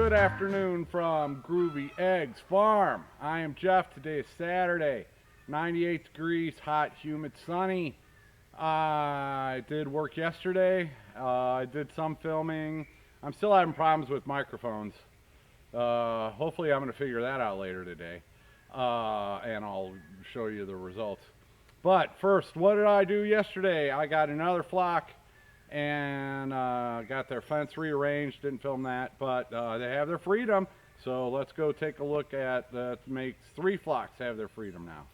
Good afternoon from Groovy Eggs Farm. I am Jeff. Today is Saturday, 98 degrees, hot, humid, sunny. I did work yesterday. I did some filming. I'm still having problems with microphones. Hopefully I'm going to figure that out later today. And I'll show you the results. But first, what did I do yesterday? I got another flock and got their fence rearranged. Didn't film that, but they have their freedom. So let's go take a look at that. Makes 3 flocks have their freedom now.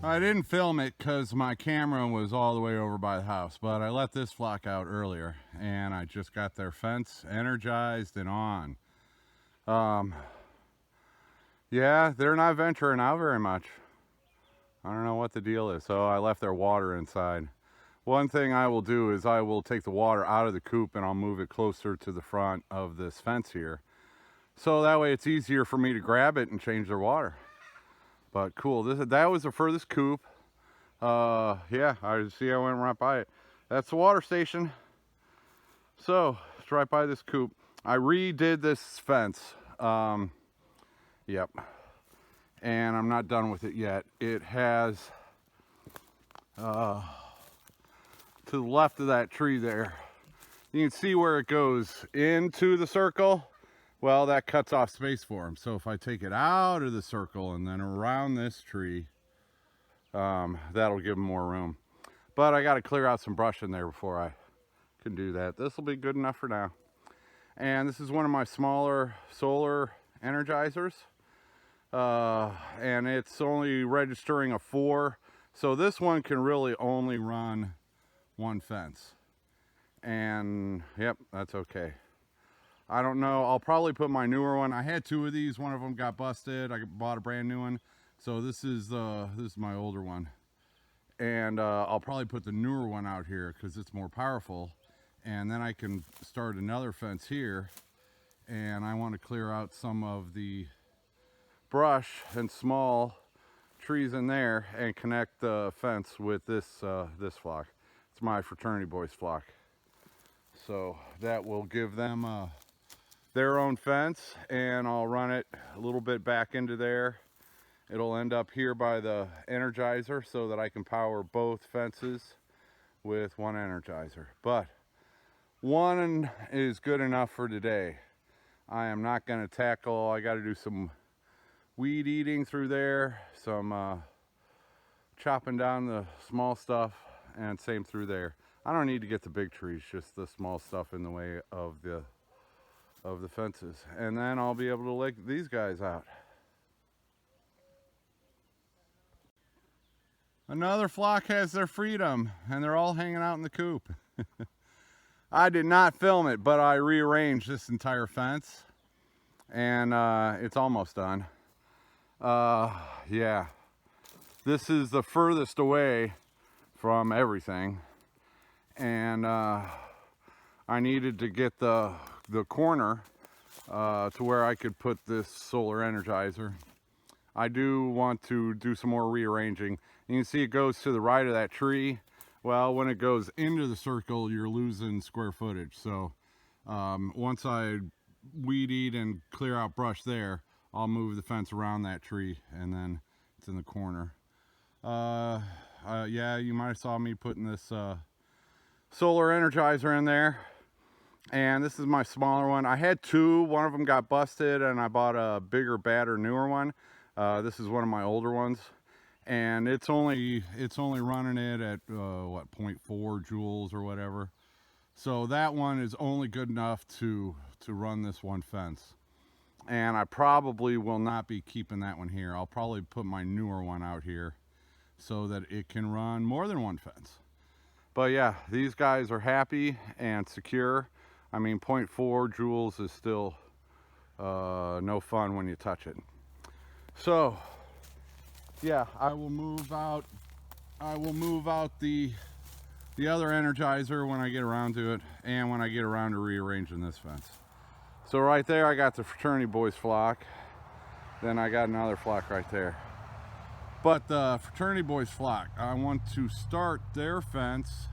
I didn't film it because my camera was all the way over by the house, but I let this flock out earlier and I just got their fence energized and on. Yeah, they're not venturing out very much. I don't know what the deal is, so I left their water inside. One thing I will do is I will take the water out of the coop and I'll move it closer to the front of this fence here. So that way it's easier for me to grab it and change their water. But cool, that was the furthest coop. Yeah, I see I went right by it. That's the water station. So, it's right by this coop. I redid this fence. Yep. And I'm not done with it yet. It has, to the left of that tree there, you can see where it goes into the circle. Well, that cuts off space for them. So if I take it out of the circle and then around this tree, that'll give them more room. But I got to clear out some brush in there before I can do that. This will be good enough for now. And this is one of my smaller solar energizers. And it's only registering a 4. So this one can really only run one fence. And yep, that's okay. I don't know, I'll probably put my newer one. I had 2 of these, one of them got busted. I bought a brand new one. So this is my older one. And I'll probably put the newer one out here because it's more powerful. And then I can start another fence here. And I want to clear out some of the brush and small trees in there and connect the fence with this flock. It's my fraternity boys flock. So that will give them their own fence, and I'll run it a little bit back into there. It'll end up here by the energizer so that I can power both fences with one energizer. But one is good enough for today. I am not going to tackle, I got to do some weed eating through there, some chopping down the small stuff, and same through there. I don't need to get the big trees, just the small stuff in the way of the fences. And then I'll be able to let these guys out. Another flock has their freedom and they're all hanging out in the coop. I did not film it, but I rearranged this entire fence and it's almost done. Yeah, this is the furthest away from everything. And I needed to get the corner to where I could put this solar energizer. I do want to do some more rearranging. You can see it goes to the right of that tree. Well, when it goes into the circle, you're losing square footage. So once I weed eat and clear out brush there, I'll move the fence around that tree, and then it's in the corner. Yeah, you might have saw me putting this solar energizer in there, and this is my smaller one. I had two. One of them got busted, and I bought a bigger, badder, newer one. This is one of my older ones, and it's only running it at what, 0.4 joules or whatever. So that one is only good enough to run this one fence. And I probably will not be keeping that one here. I'll probably put my newer one out here so that it can run more than one fence. But yeah, these guys are happy and secure. I mean, 0.4 joules is still no fun when you touch it. So yeah, I will move out the other energizer when I get around to it, and when I get around to rearranging this fence. So right there I got the fraternity boys flock, then I got another flock right there. But the fraternity boys flock, I want to start their fence,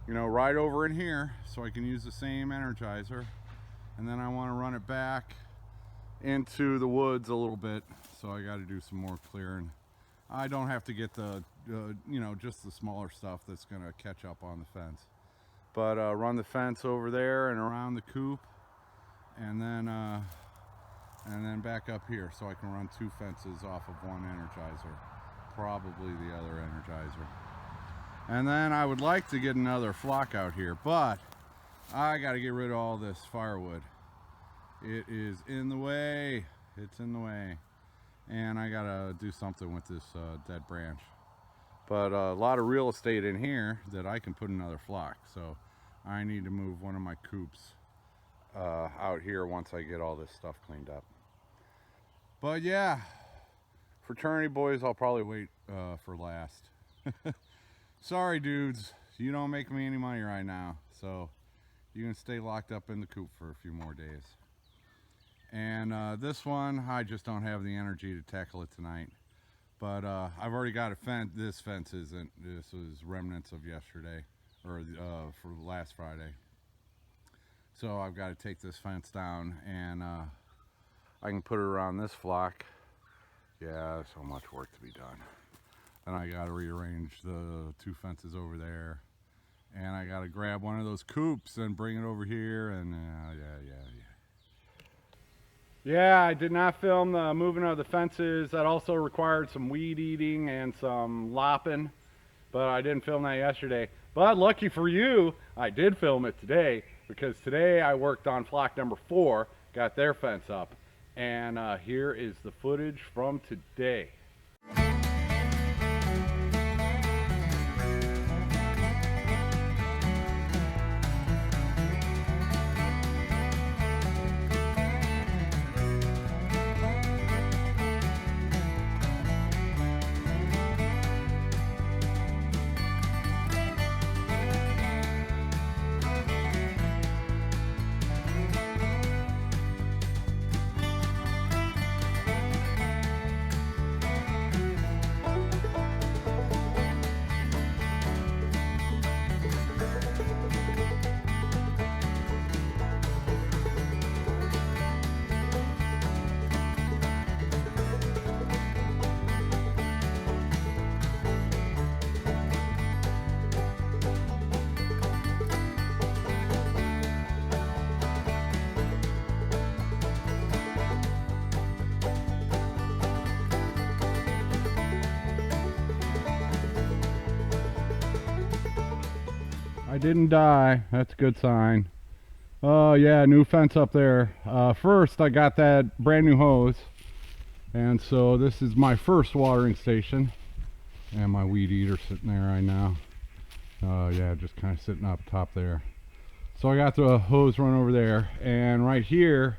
you know, right over in here, so I can use the same energizer, and then I want to run it back into the woods a little bit, so I got to do some more clearing. I don't have to get the you know, just the smaller stuff that's going to catch up on the fence, but run the fence over there and around the coop, and then back up here, so I can run two fences off of one energizer, probably the other energizer. And then I would like to get another flock out here, but I got to get rid of all this firewood. It is in the way. It's in the way. And I got to do something with this dead branch. But a lot of real estate in here that I can put another flock. So I need to move one of my coops out here once I get all this stuff cleaned up. But yeah, fraternity boys I'll probably wait for last. Sorry dudes, you don't make me any money right now, so you can stay locked up in the coop for a few more days. And this one, I just don't have the energy to tackle it tonight. But I've already got a fence. This fence isn't. This was remnants of yesterday, or for last Friday. So I've got to take this fence down, and I can put it around this flock. Yeah, so much work to be done. Then I got to rearrange the two fences over there, and I got to grab one of those coops and bring it over here, and yeah, I did not film the moving of the fences. That also required some weed eating and some lopping, but I didn't film that yesterday. But lucky for you, I did film it today, because today I worked on flock number 4, got their fence up, and here is the footage from today. I didn't die. That's a good sign. Oh yeah, new fence up there. First I got that brand new hose, and so this is my first watering station, and my weed eater sitting there right now. Yeah, just kind of sitting up top there. So I got the hose run over there, and right here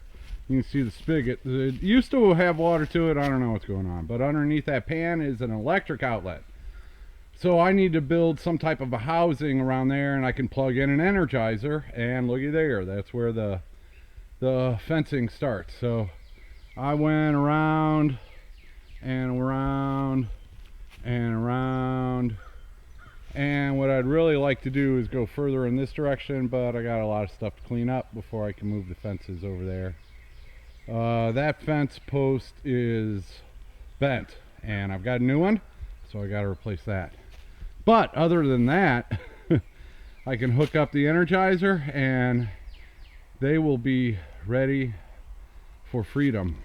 you can see the spigot. It used to have water to it. I don't know what's going on, but underneath that pan is an electric outlet. So I need to build some type of a housing around there, and I can plug in an energizer, and looky there, that's where the fencing starts. So I went around and around and around, and what I'd really like to do is go further in this direction, but I got a lot of stuff to clean up before I can move the fences over there. That fence post is bent, and I've got a new one, so I got to replace that. But other than that, I can hook up the Energizer and they will be ready for freedom.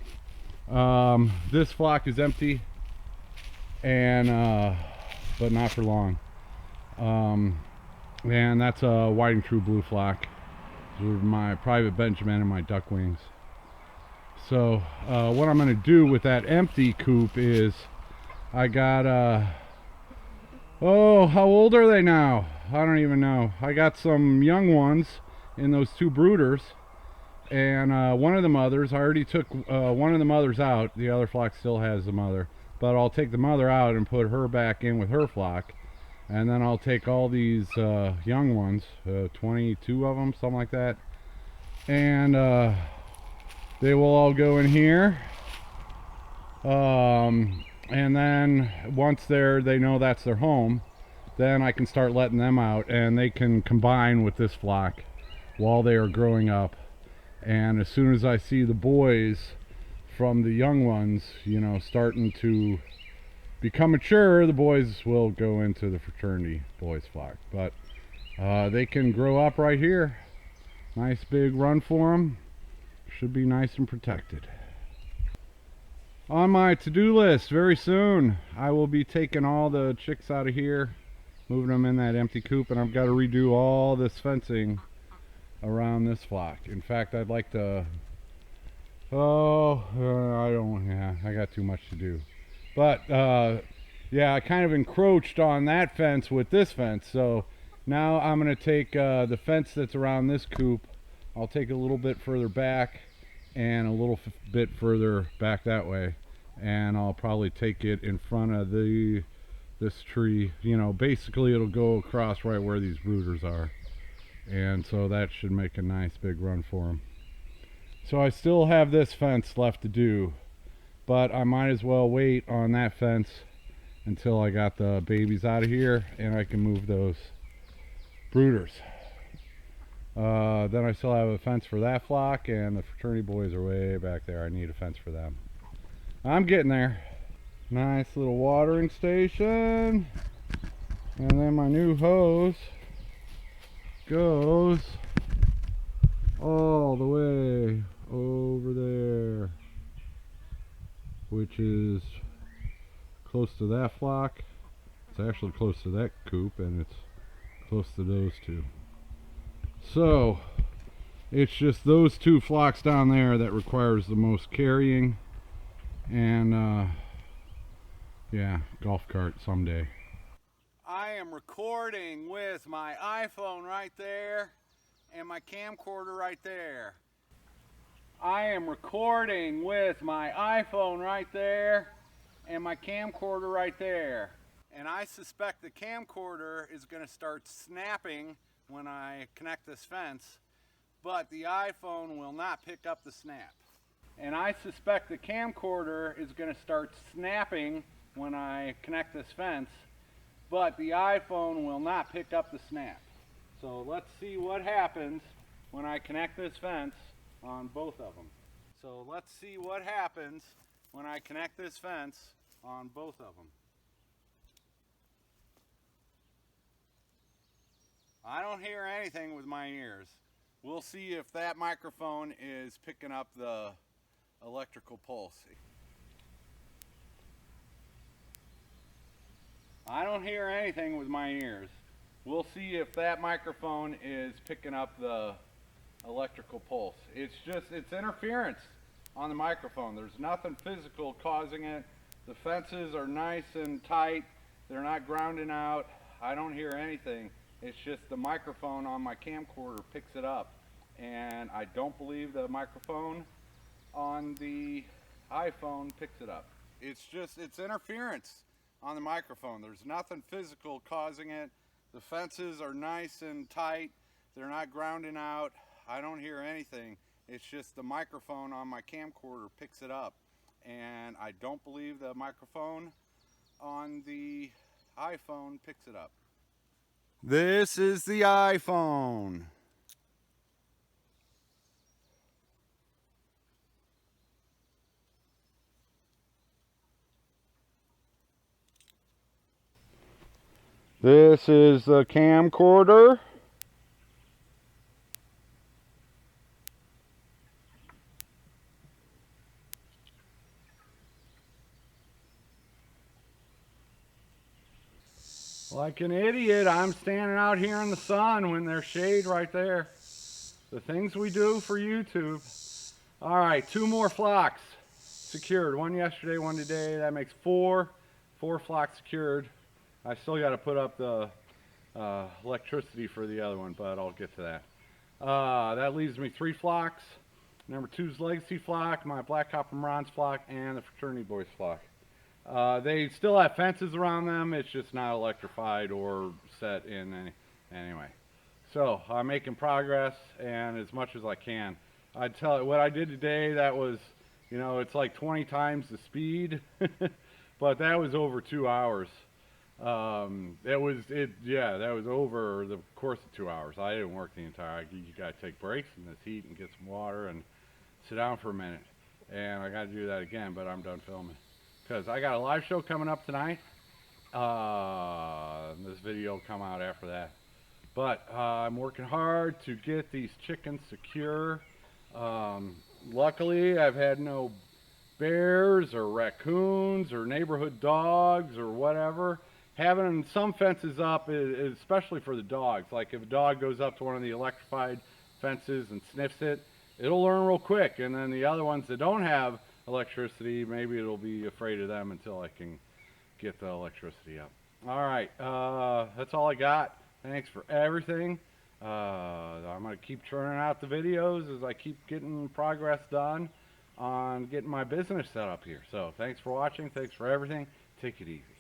This flock is empty, and but not for long. And that's a white and true blue flock. These are my private Benjamin and my ducklings. So what I'm going to do with that empty coop is I got oh, how old are they now? I don't even know. I got some young ones in those two brooders, and one of the mothers, I already took one of the mothers out. The other flock still has the mother, but I'll take the mother out and put her back in with her flock, and then I'll take all these young ones, 22 of them, something like that, and they will all go in here. And then once they know that's their home, then I can start letting them out, and they can combine with this flock while they are growing up. And as soon as I see the boys from the young ones, you know, starting to become mature, the boys will go into the fraternity boys flock. But they can grow up right here. Nice big run for them. Should be nice and protected. On my to-do list very soon, I will be taking all the chicks out of here, moving them in that empty coop, and I've got to redo all this fencing around this flock. In fact, I'd like to, I got too much to do. But yeah, I kind of encroached on that fence with this fence, so now I'm going to take the fence that's around this coop, I'll take it a little bit further back and a little bit further back that way, and I'll probably take it in front of this tree. You know, basically it'll go across right where these brooders are, and so that should make a nice big run for them. So I still have this fence left to do, but I might as well wait on that fence until I got the babies out of here and I can move those brooders. Then I still have a fence for that flock, and the fraternity boys are way back there. I need a fence for them. I'm getting there. Nice little watering station. And then my new hose goes all the way over there, which is close to that flock. It's actually close to that coop, and it's close to those two. So it's just those two flocks down there that requires the most carrying, and yeah, golf cart someday. I am recording with my iPhone right there and my camcorder right there. I am recording with my iPhone right there and my camcorder right there. And I suspect the camcorder is going to start snapping when I connect this fence, but the iPhone will not pick up the snap. And I suspect the camcorder is going to start snapping when I connect this fence, but the iPhone will not pick up the snap. So let's see what happens when I connect this fence on both of them. So let's see what happens when I connect this fence on both of them. I don't hear anything with my ears. We'll see if that microphone is picking up the electrical pulse. I don't hear anything with my ears. We'll see if that microphone is picking up the electrical pulse. It's interference on the microphone. There's nothing physical causing it. The fences are nice and tight. They're not grounding out. I don't hear anything. It's just the microphone on my camcorder picks it up, and I don't believe the microphone on the iPhone picks it up. It's interference on the microphone. There's nothing physical causing it. The fences are nice and tight. They're not grounding out. I don't hear anything. It's just the microphone on my camcorder picks it up, and I don't believe the microphone on the iPhone picks it up. This is the iPhone. This is the camcorder. Like an idiot, I'm standing out here in the sun when there's shade right there. The things we do for YouTube. All right, 2 more flocks secured. 1 yesterday, 1 today. That makes 4. 4 flocks secured. I still got to put up the electricity for the other one, but I'll get to that. That leaves me 3 flocks. Number 2's Legacy flock, my Black Copper Bronze flock, and the Fraternity Boys flock. They still have fences around them. It's just not electrified or set in anyway. So I'm making progress, and as much as I can. I'd tell you what I did today. That was, you know, it's like 20 times the speed, but that was over 2 hours. That was over the course of 2 hours. I didn't work the entire. You gotta take breaks in this heat and get some water and sit down for a minute. And I gotta do that again, but I'm done filming because I got a live show coming up tonight. This video will come out after that. But I'm working hard to get these chickens secure. Luckily, I've had no bears or raccoons or neighborhood dogs or whatever. Having some fences up, especially for the dogs. Like if a dog goes up to one of the electrified fences and sniffs it, it'll learn real quick. And then the other ones that don't have electricity, maybe it'll be afraid of them until I can get the electricity up. All right, that's all I got. Thanks for everything. I'm going to keep churning out the videos as I keep getting progress done on getting my business set up here. So thanks for watching. Thanks for everything. Take it easy.